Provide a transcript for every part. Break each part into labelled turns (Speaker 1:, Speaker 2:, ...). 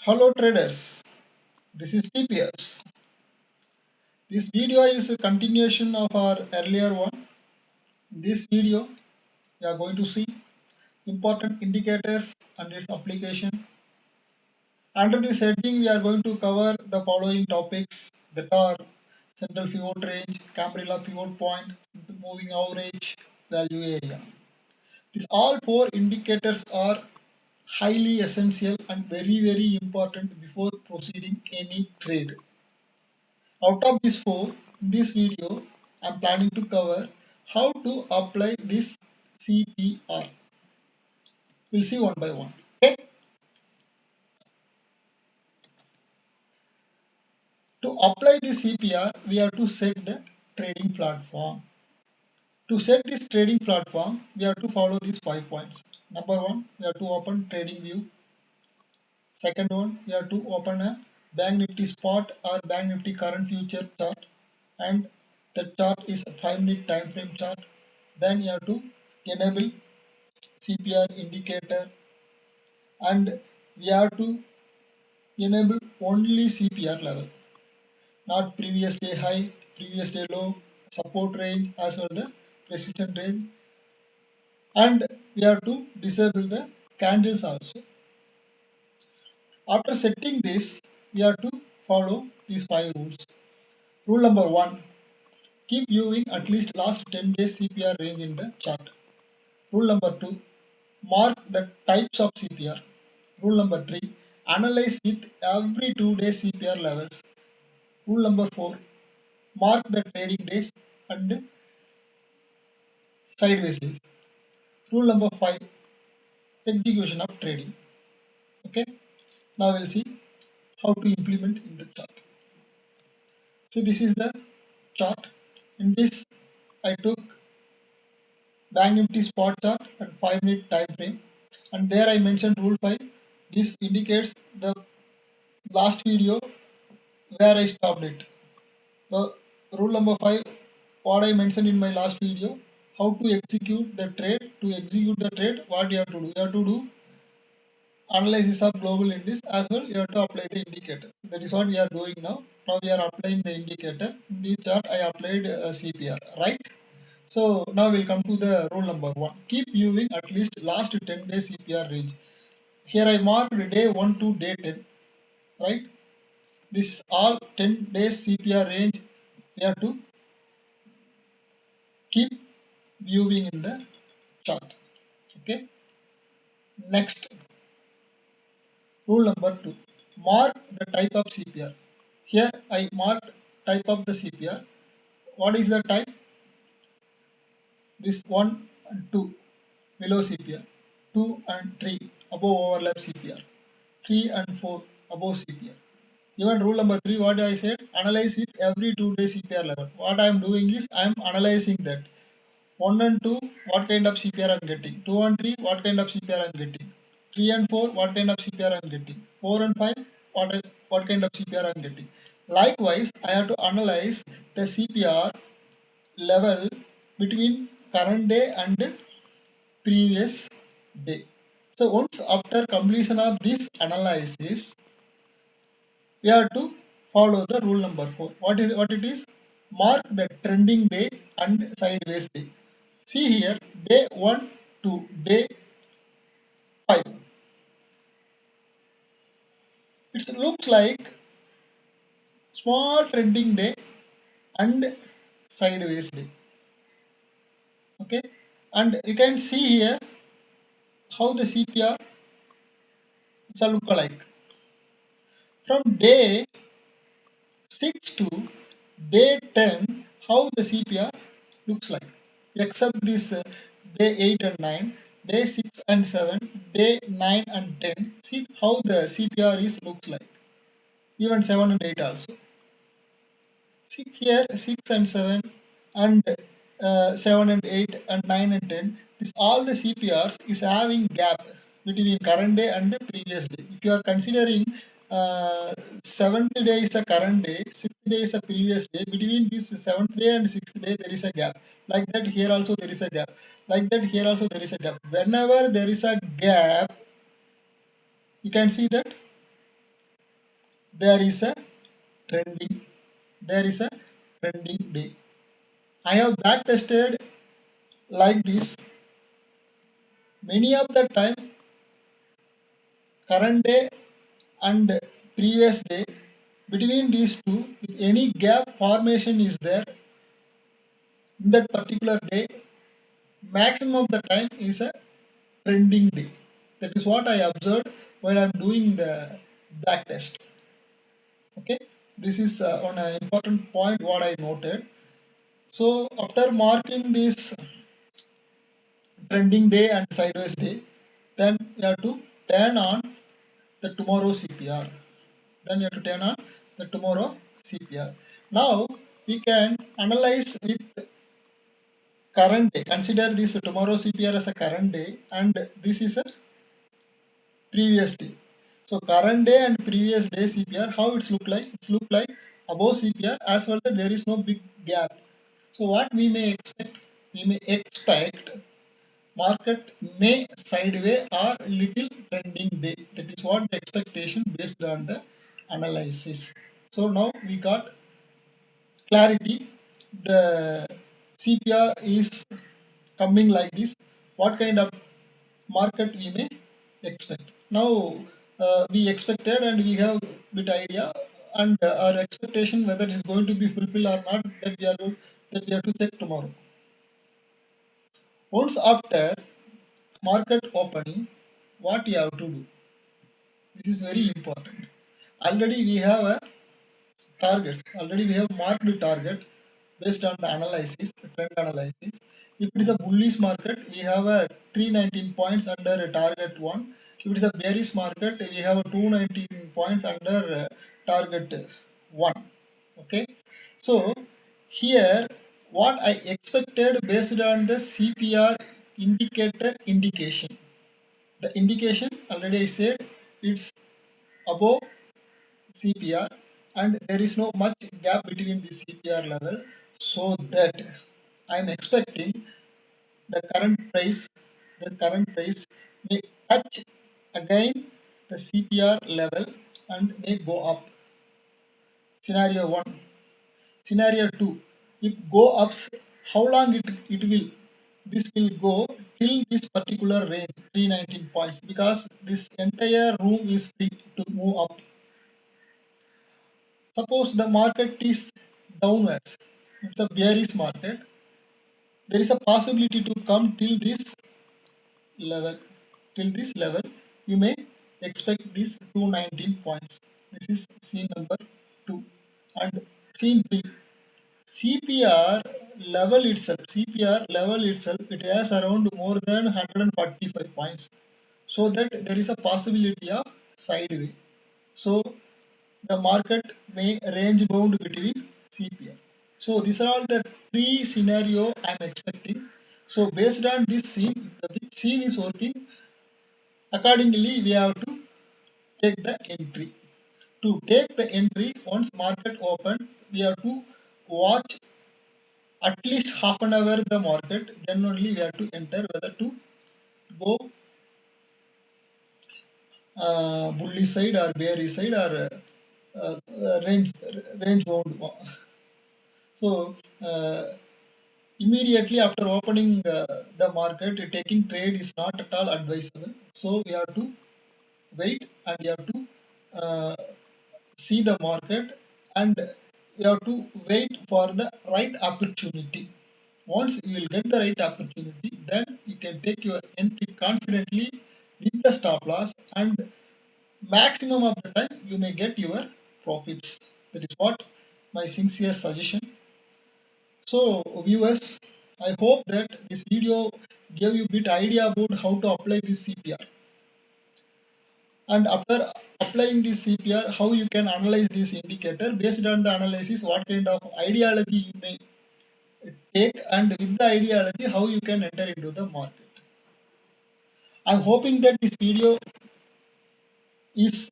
Speaker 1: Hello traders, this is TPS. This video is a continuation of our earlier one. In this video, we are going to see important indicators and its application. Under this heading, we are going to cover the following topics that are central pivot range, Cambrilla pivot point, moving average, value area. These all four indicators are highly essential and very important before proceeding any trade. Out of these four, in this video, I am planning to cover how to apply this CPR. We'll see one by one. Okay. To apply this CPR, we have to set the trading platform. To set this trading platform, we have to follow these 5 points. Number one, we have to open trading view. Second one, we have to open a Bank Nifty spot or Bank Nifty current future chart, and the chart is a 5-minute time frame chart. Then you have to enable CPR indicator, and we have to enable only CPR level, not previous day high, previous day low, support range as well the resistance range, and we have to disable the candles also. After setting this, we have to follow these 5 rules. Rule number 1, keep viewing at least last 10 days CPR range in the chart. Rule number 2, mark the types of CPR. Rule number 3, analyze with every 2 days CPR levels. Rule number 4, mark the trading days and sideways days. Rule number 5, execution of trading. Okay, now we'll see how to implement in the chart. So this is the chart. In this, I took Bank Nifty spot chart and 5-minute time frame, and there I mentioned rule 5. This indicates the last video where I stopped it. The rule number 5, what I mentioned in my last video, how to execute the trade. To execute the trade, what you have to do? You have to do analysis of global indices as well. You have to apply the indicator. That is what we are doing now. Now we are applying the indicator. In this chart, I applied CPR, right? So now we'll come to the rule number 1. Keep viewing at least last 10 days CPR range. Here I marked day 1 to day 10, right? This all 10 days CPR range we have to keep viewing in the chart. Okay. Next, rule number 2. Mark the type of CPR. Here I marked type of the CPR. What is the type? This 1 and 2 below CPR. 2 and 3 above overlap CPR. 3 and 4 above CPR. Even rule number 3, what I said, analyze it every 2 days CPR level. What I am doing is I am analyzing that. 1 and 2, what kind of CPR I am getting. 2 and 3, what kind of CPR I am getting. 3 and 4, what kind of CPR I am getting. 4 and 5, what kind of CPR I am getting. Likewise, I have to analyze the CPR level between current day and previous day. So once after completion of this analysis, we have to follow the rule number 4. What it is? Mark the trending day and sideways day. See here, day 1 to day 5. It looks like small trending day and sideways day. Okay, and you can see here how the CPR shall look like. From day 6 to day 10, how the CPR looks like, except this day 8 and 9, day 6 and 7, day 9 and 10. See how the CPR is looks like, even 7 and 8 also. See here 6 and 7 and 7 and 8 and 9 and 10. This all the CPRs is having gap between current day and the previous day. If you are considering seventh day is a current day, sixth day is a previous day. Between this seventh day and sixth day, there is a gap. Like that, here also there is a gap. Like that, here also there is a gap. Whenever there is a gap, you can see that there is a trending, there is a trending day. I have back tested like this many of the time, current day and previous day, between these two, if any gap formation is there in that particular day, maximum of the time is a trending day. That is what I observed while I'm doing the back test. Okay, this is on an important point what I noted. So after marking this trending day and sideways day, then you have to turn on the tomorrow CPR. Then you have to turn on the tomorrow CPR. Now we can analyze with current day. Consider this tomorrow CPR as a current day and this is a previous day. So current day and previous day CPR, how it's look like? It's look like above CPR as well that there is no big gap. So what we may expect? We may expect market may sideway or little trending day. That is what the expectation based on the analysis. So now we got clarity. The CPR is coming like this. What kind of market we may expect? Now we expected and we have bit idea and our expectation whether it is going to be fulfilled or not that we have to check tomorrow. Once after market opening, what you have to do? This is very important. Already we have a targets. Already we have marked target based on the analysis, the trend analysis. If it is a bullish market, we have a 319 points under a target 1. If it is a bearish market, we have a 219 points under target 1. Okay. So here what I expected based on the CPR indicator indication. The indication already I said it's above CPR and there is no much gap between the CPR level, so that I am expecting the current price may touch again the CPR level and may go up. Scenario 1. Scenario 2. If go ups, how long it will? This will go till this particular range, 319 points, because this entire room is free to move up. Suppose the market is downwards, it's a bearish market, there is a possibility to come till this level. Till this level, you may expect this 219 points. This is scene number 2. And scene 3. CPR level itself, it has around more than 145 points. So that there is a possibility of sideway. So the market may range bound between CPR. So these are all the three scenario I'm expecting. So based on this scene, if the scene is working, accordingly we have to take the entry. To take the entry, once market open, we have to watch at least half an hour the market, then only we have to enter whether to go bullish side or bearish side or range bound. So immediately after opening the market, taking trade is not at all advisable. So we have to wait and we have to see the market and you have to wait for the right opportunity. Once you will get the right opportunity, then you can take your entry confidently with the stop loss and maximum of the time you may get your profits. That is what my sincere suggestion. So viewers, I hope that this video gave you a bit idea about how to apply this CPR. And after applying this CPR, how you can analyze this indicator. Based on the analysis, what kind of ideology you may take, and with the ideology, how you can enter into the market. I'm hoping that this video is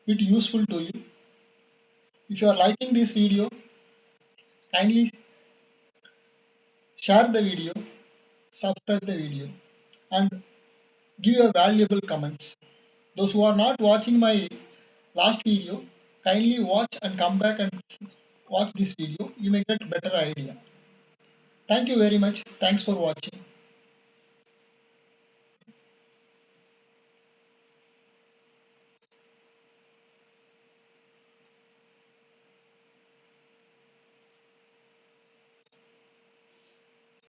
Speaker 1: bit useful to you. If you are liking this video, kindly share the video, subscribe the video, and give your valuable comments. Those who are not watching my last video, Kindly watch and come back and watch this video. You may get better idea. Thank you very much. Thanks for watching.